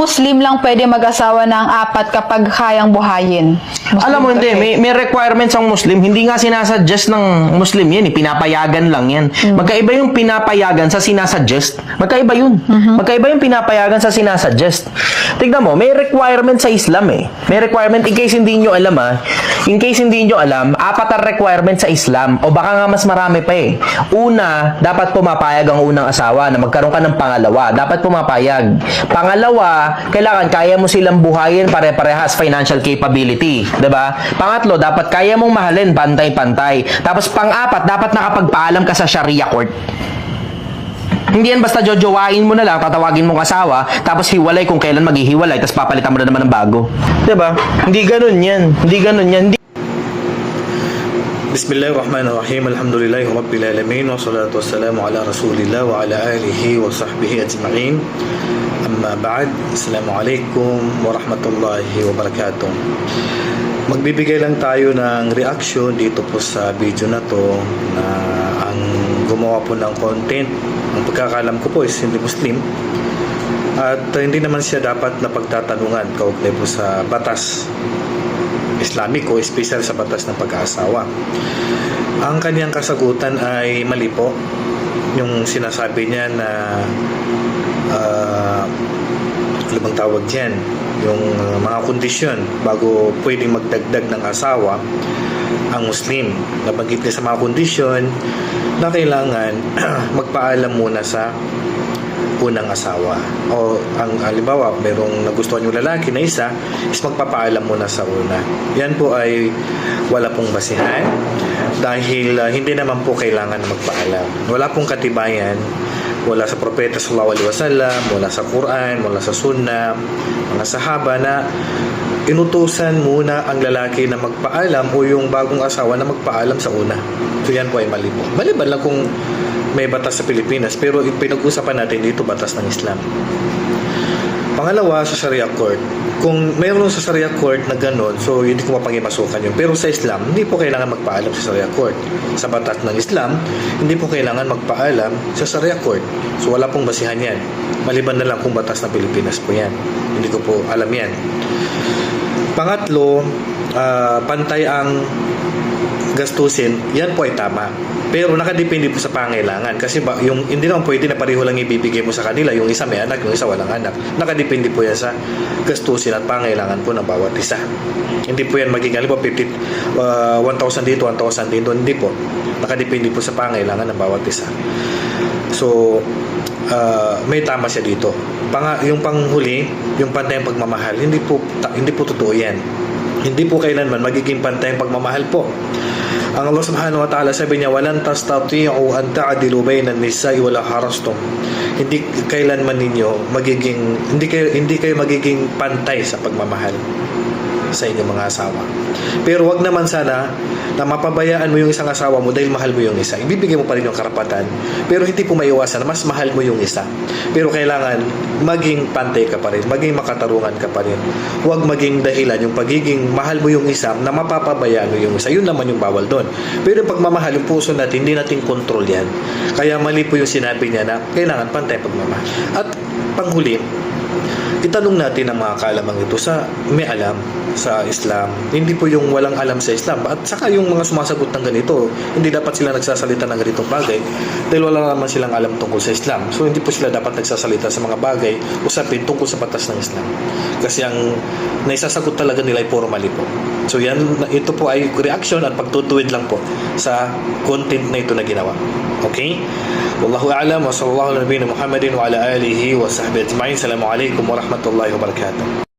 Muslim lang pwede mag-asawa ng 4 kapag kayang buhayin. Alam mo, hindi. May requirements ang Muslim. Hindi nga sinasuggest ng Muslim yan. Pinapayagan lang yan. Magkaiba yung pinapayagan sa sinasuggest. Magkaiba yun. Magkaiba yung pinapayagan sa sinasuggest. Tignan mo, may requirement sa Islam eh. May requirement, in case hindi nyo alam in case hindi nyo alam, 4 ang requirement sa Islam. O baka nga mas marami pa eh. Una, dapat pumapayag ang unang asawa na magkaroon ka ng pangalawa. Dapat pumapayag. Pangalawa, kailangan kaya mo silang buhayin pare-parehas financial capability, 'di ba? Pangatlo, dapat kaya mong mahalin pantay-pantay. Tapos pang-apat, dapat nakapagpaalam ka sa Sharia court. Hindi yan basta jojowain mo na lang, tatawagin mong asawa, tapos hiwalay kung kailan maghihiwalay, tapos papalitan mo na naman ng bago. 'Di ba? Hindi ganoon yan. Hindi ganoon yan. Bismillahirrahmanirrahim. Alhamdulillahi rabbil alamin wassalatu wassalamu ala rasulillah wa ala alihi wa sahbihi ajma'in. Amma ba'd. Assalamualaikum warahmatullahi wabarakatuh. Magbibigay lang tayo ng reaction dito po sa video na to na ang gumawa po ng content, ang pagkakalam ko po is hindi Muslim at hindi naman siya dapat na pagtatanungan kaugnay po sa batas Islamic o special sa batas ng pag-aasawa. Ang kanyang kasagutan ay mali po. Yung sinasabi niya na ano bang tawag dyan, yung mga kondisyon bago pwedeng magdagdag ng asawa ang Muslim. Nabanggit niya sa mga kondisyon na kailangan magpaalam muna sa unang asawa. O ang halimbawa, merong nagustuhan yung lalaki na isa, is magpapaalam muna sa una. Yan po ay wala pong basihan dahil hindi naman po kailangan magpaalam. Wala pong katibayan wala sa propeta sallallahu alaihi wasallam, wala sa Quran, wala sa Sunnah, mga sahaba na inutusan muna ang lalaki na magpaalam o yung bagong asawa na magpaalam sa una. So yan po ay mali po. Maliban lang kung may batas sa Pilipinas, pero pinag-usapan natin dito batas ng Islam. Pangalawa, sa Sharia Court. Kung mayroon sa Sharia Court na gano'n, so hindi ko mapangimasukan yun. Pero sa Islam, hindi po kailangan magpaalam sa Sharia Court. Sa batas ng Islam, hindi po kailangan magpaalam sa Sharia Court. So wala pong basihan yan. Maliban na lang kung batas ng Pilipinas po yan. Hindi ko po alam yan. Pangatlo, pantay ang gastusin, yan po ay tama. Pero nakadepende po sa pangailangan. Kasi yung hindi naman pwede na pareho lang ibibigay mo sa kanila. Yung isa may anak, yung isa walang anak. Nakadepende po yan sa gastusin at pangailangan po ng bawat isa. Hindi po yan magiging, halimbawa, 1,000 dito, 1,000 dito. Hindi po. Nakadepende po sa pangailangan ng bawat isa. So, may tama siya dito. Yung panghuli, yung pantay ang pagmamahal, hindi po totoo yan. Hindi po kailanman magiging pantay ang pagmamahal po. Ang Allah subhanahu wa ta'ala sabi niya, walan tastati'u an ta'dilu bainan nisa'i wala harastum. Hindi kailanman ninyo hindi kayo magiging pantay sa pagmamahal sa inyong mga asawa. Pero wag naman sana na mapabayaan mo yung isang asawa mo dahil mahal mo yung isa. Ibibigay mo pa rin yung karapatan, pero hindi po maiwasan na mas mahal mo yung isa. Pero kailangan maging pantay ka pa rin, maging makatarungan ka pa rin. Huwag maging dahilan yung pagiging mahal mo yung isa na mapapabayaan mo yung isa. Yun naman yung bawal doon. Pero yung pagmamahal, yung puso natin, hindi natin control yan. Kaya mali po yung sinabi niya na kailangan pantay pagmamahal. At panghuli, itanong natin ang mga kaalamang ito sa may alam sa Islam. Hindi po yung walang alam sa Islam. At saka yung mga sumasagot ng ganito, hindi dapat sila nagsasalita ng ganitong bagay dahil wala naman silang alam tungkol sa Islam. So hindi po sila dapat nagsasalita sa mga bagay usapin tungkol sa batas ng Islam. Kasi ang naisasagot talaga nila ay puro mali po. So ito po ay reaction at pagtutuwid lang po sa content na ito na ginawa. Okay? Wallahu a'lam wa sallallahu ala nabiyina Muhammadin wa ala alihi wa sahbihi ajma'in. Assalamualaikum warahmatullahi wabarakatuh.